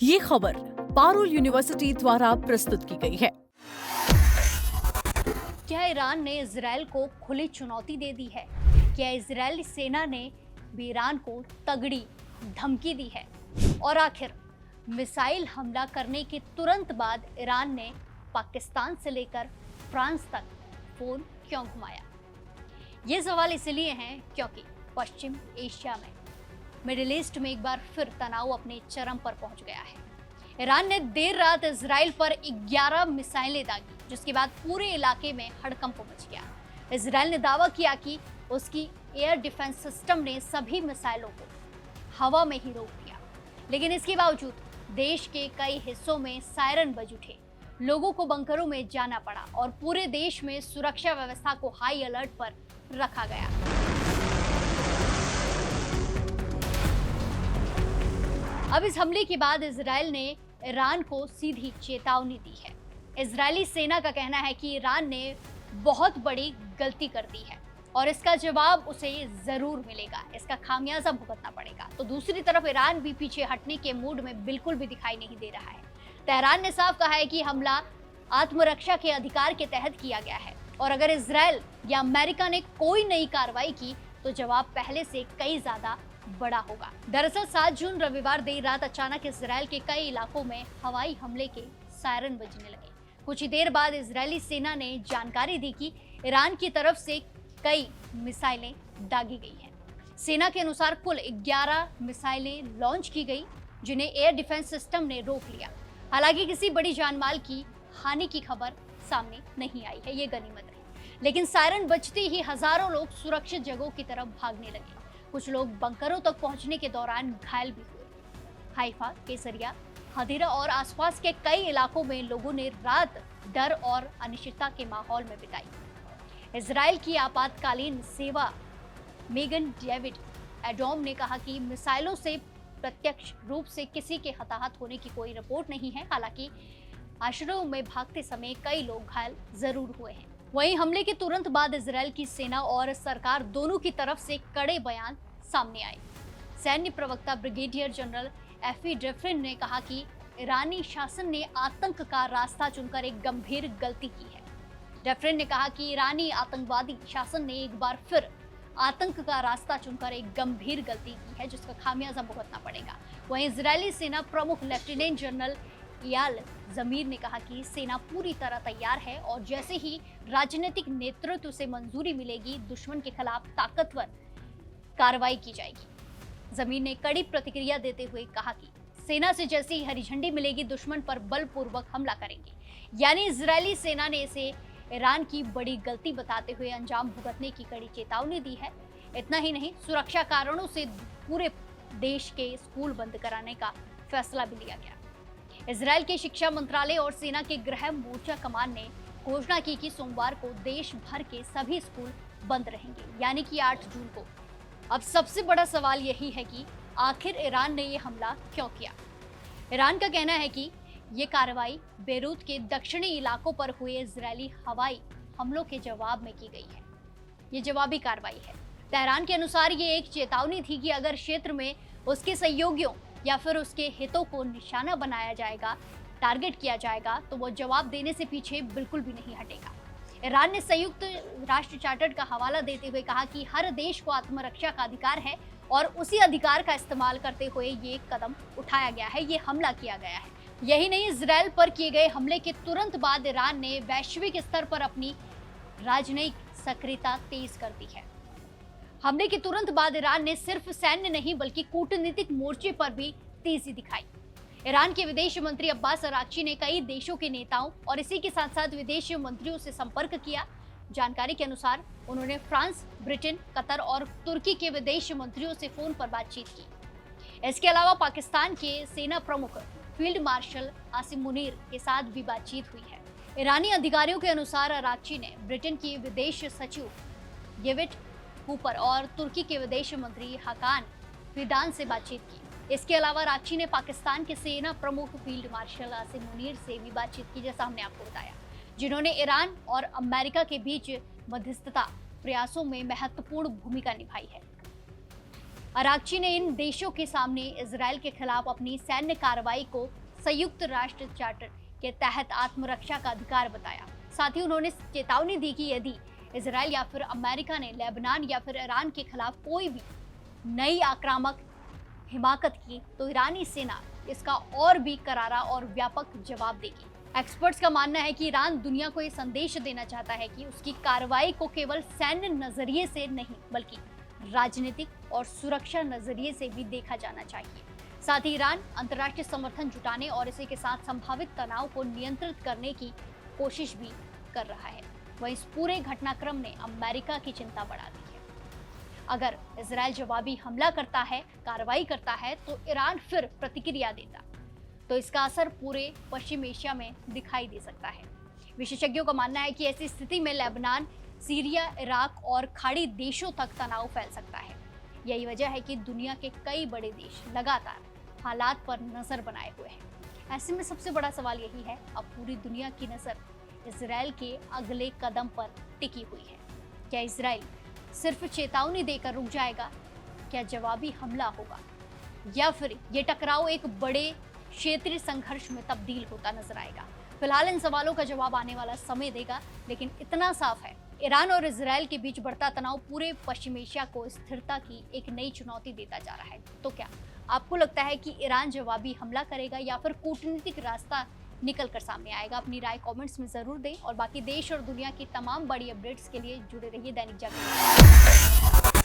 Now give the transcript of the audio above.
ये खबर पारुल यूनिवर्सिटी द्वारा प्रस्तुत की गई है। क्या ईरान ने इजरायल को खुली चुनौती दे दी है? क्या इजरायली सेना ने भी ईरान को तगड़ी धमकी दी है? और आखिर मिसाइल हमला करने के तुरंत बाद ईरान ने पाकिस्तान से लेकर फ्रांस तक फोन क्यों घुमाया? ये सवाल इसलिए हैं क्योंकि पश्चिम एशिया में मिडिल ईस्ट में एक बार फिर तनाव अपने चरम पर पहुंच गया है। ईरान ने देर रात इजराइल पर 11 मिसाइलें दागी, जिसके बाद पूरे इलाके में हड़कंप मच गया। इजराइल ने दावा किया कि उसकी एयर डिफेंस सिस्टम ने सभी मिसाइलों को हवा में ही रोक दिया, लेकिन इसके बावजूद देश के कई हिस्सों में सायरन बज उठे, लोगों को बंकरों में जाना पड़ा और पूरे देश में सुरक्षा व्यवस्था को हाई अलर्ट पर रखा गया। अब इस हमले के बाद इजराइल ने ईरान को सीधी चेतावनी दी है। इजरायली सेना का कहना है कि ईरान ने बहुत बड़ी गलती कर दी है और इसका जवाब उसे जरूर मिलेगा, इसका खामियाजा भुगतना पड़ेगा। तो दूसरी तरफ ईरान भी पीछे हटने के मूड में बिल्कुल भी दिखाई नहीं दे रहा है। तेहरान ने साफ कहा है कि हमला आत्मरक्षा के अधिकार के तहत किया गया है और अगर इजराइल या अमेरिका ने कोई नई कार्रवाई की तो जवाब पहले से कई ज्यादा बड़ा होगा। दरअसल 7 जून रविवार देर रात अचानक इजराइल के कई इलाकों में हवाई हमले के सायरन बजने लगे। कुछ ही देर बाद इजरायली सेना ने जानकारी दी कि ईरान की तरफ से कई मिसाइलें दागी गई हैं। सेना के अनुसार कुल 11 मिसाइलें लॉन्च की गई, जिन्हें एयर डिफेंस सिस्टम ने रोक लिया। हालांकि किसी बड़ी जानमाल की हानि की खबर सामने नहीं आई है, ये गनीमत रही। लेकिन सायरन बजते ही हजारों लोग सुरक्षित जगहों की तरफ भागने लगे। कुछ लोग बंकरों तक पहुंचने के दौरान घायल भी हुए। हाइफा, केसरिया, हदीरा और आसपास के कई इलाकों में लोगों ने रात डर और अनिश्चितता के माहौल में बिताई। इजराइल की आपातकालीन सेवा मेगन डेविड एडोम ने कहा कि मिसाइलों से प्रत्यक्ष रूप से किसी के हताहत होने की कोई रिपोर्ट नहीं है। हालांकि आश्रयों में भागते समय कई लोग घायल जरूर हुए हैं। वहीं हमले के तुरंत बाद इजरायल की सेना और सरकार दोनों की तरफ से कड़े बयान सामने आए। सैन्य प्रवक्ता ब्रिगेडियर जनरल एफी ड्रेफिन ने कहा कि ईरानी शासन ने आतंक का रास्ता चुनकर एक गंभीर गलती की है। ड्रेफिन ने कहा कि ईरानी आतंकवादी शासन ने एक बार फिर आतंक का रास्ता चुनकर एक गंभीर गलती की है, जिसका खामियाजा भुगतना पड़ेगा। वहीं इजरायली सेना प्रमुख लेफ्टिनेंट जनरल इयाल जमीर ने कहा कि सेना पूरी तरह तैयार है और जैसे ही राजनीतिक नेतृत्व से मंजूरी मिलेगी, दुश्मन के खिलाफ ताकतवर कार्रवाई की जाएगी। जमीर ने कड़ी प्रतिक्रिया देते हुए कहा कि सेना से जैसे ही हरी झंडी मिलेगी, दुश्मन पर बलपूर्वक हमला करेंगे। यानी इजरायली सेना ने इसे ईरान की बड़ी गलती बताते हुए अंजाम भुगतने की कड़ी चेतावनी दी है। इतना ही नहीं, सुरक्षा कारणों से पूरे देश के स्कूल बंद कराने का फैसला भी लिया गया। इजरायल के शिक्षा मंत्रालय और सेना के गृह मोर्चा कमान ने घोषणा की कि सोमवार को देश भर के सभी स्कूल बंद रहेंगे, यानी कि 8 जून को। अब सबसे बड़ा सवाल यही है कि आखिर ईरान ने यह हमला क्यों किया? ईरान का कहना है कि ये कार्रवाई बेरूत के दक्षिणी इलाकों पर हुए इजरायली हवाई हमलों के जवाब में की गई है। ये जवाबी कार्रवाई है। तेहरान के अनुसार ये एक चेतावनी थी कि अगर क्षेत्र में उसके सहयोगियों या फिर उसके हितों को निशाना बनाया जाएगा, टारगेट किया जाएगा, तो वो जवाब देने से पीछे बिल्कुल भी नहीं हटेगा। ईरान ने संयुक्त राष्ट्र चार्टर का हवाला देते हुए कहा कि हर देश को आत्मरक्षा का अधिकार है और उसी अधिकार का इस्तेमाल करते हुए ये कदम उठाया गया है, ये हमला किया गया है। यही नहीं, इजरायल पर किए गए हमले के तुरंत बाद ईरान ने वैश्विक स्तर पर अपनी राजनयिक सक्रियता तेज कर दी है। हमले के तुरंत बाद ईरान ने सिर्फ सैन्य नहीं बल्कि कूटनीतिक मोर्चे पर भी तेजी दिखाई। ईरान के विदेश मंत्री अब्बास अराक्ची ने कई देशों के नेताओं और इसी के साथ साथ विदेश मंत्रियों से संपर्क किया। जानकारी के अनुसार उन्होंने फ्रांस, ब्रिटेन, कतर और तुर्की के विदेश मंत्रियों से फोन पर बातचीत की। इसके अलावा पाकिस्तान के सेना प्रमुख फील्ड मार्शल आसिम मुनीर के साथ भी बातचीत हुई है। ईरानी अधिकारियों के अनुसार अराक्ची ने ब्रिटेन की विदेश सचिव येविट कूपर और तुर्की के विदेश मंत्री हाकान फिदान से बातचीत की। इसके अलावा अराक्ची ने पाकिस्तान के सेना प्रमुख फील्ड मार्शल आसिम मुनीर से भी बातचीत की, जैसा हमने आपको बताया, जिन्होंने ईरान और अमेरिका के बीच मध्यस्थता प्रयासों में महत्वपूर्ण भूमिका निभाई है। अरागची ने इन देशों के सामने इजराइल के खिलाफ अपनी सैन्य कार्रवाई को संयुक्त राष्ट्र चार्टर के तहत आत्मरक्षा का अधिकार बताया। साथ ही उन्होंने चेतावनी दी कि यदि इजराइल या फिर अमेरिका ने लेबनान या फिर ईरान के खिलाफ कोई भी नई आक्रामक हिमाकत की तो ईरानी सेना इसका और भी करारा और व्यापक जवाब देगी। एक्सपर्ट्स का मानना है कि ईरान दुनिया को ये संदेश देना चाहता है कि उसकी कार्रवाई को केवल सैन्य नजरिए से नहीं बल्कि राजनीतिक और सुरक्षा नजरिए से भी देखा जाना चाहिए। साथ ही ईरान अंतर्राष्ट्रीय समर्थन जुटाने और इसी के साथ संभावित तनाव को नियंत्रित करने की कोशिश भी कर रहा है। वहीं इस पूरे घटनाक्रम ने अमेरिका की चिंता बढ़ा दी है। अगर इजराइल जवाबी हमला करता है, कार्रवाई करता है तो ईरान फिर प्रतिक्रिया देता तो इसका असर पूरे पश्चिम एशिया में दिखाई दे सकता है। विशेषज्ञों का मानना है कि ऐसी स्थिति में लेबनान, सीरिया, इराक और खाड़ी देशों तक तनाव फैल सकता है। यही वजह है कि दुनिया के कई बड़े देश लगातार हालात पर नजर बनाए हुए हैं। ऐसे में सबसे बड़ा सवाल यही है, अब पूरी दुनिया की नजर इजराइल के अगले कदम पर टिकी हुई है। क्या इजराइल सिर्फ चेतावनी देकर रुक जाएगा? क्या जवाबी हमला होगा या फिर ये टकराव एक बड़े क्षेत्रीय संघर्ष में तब्दील होता नजर आएगा? फिलहाल इन सवालों का जवाब आने वाला समय देगा, लेकिन इतना साफ है ईरान और इजराइल के बीच बढ़ता तनाव पूरे पश्चिम एशिया को स्थिरता की एक नई चुनौती देता जा रहा है। तो क्या आपको लगता है कि ईरान जवाबी हमला करेगा या फिर कूटनीतिक रास्ता निकल कर सामने आएगा? अपनी राय कमेंट्स में जरूर दें और बाकी देश और दुनिया की तमाम बड़ी अपडेट्स के लिए जुड़े रहिए दैनिक जागरण।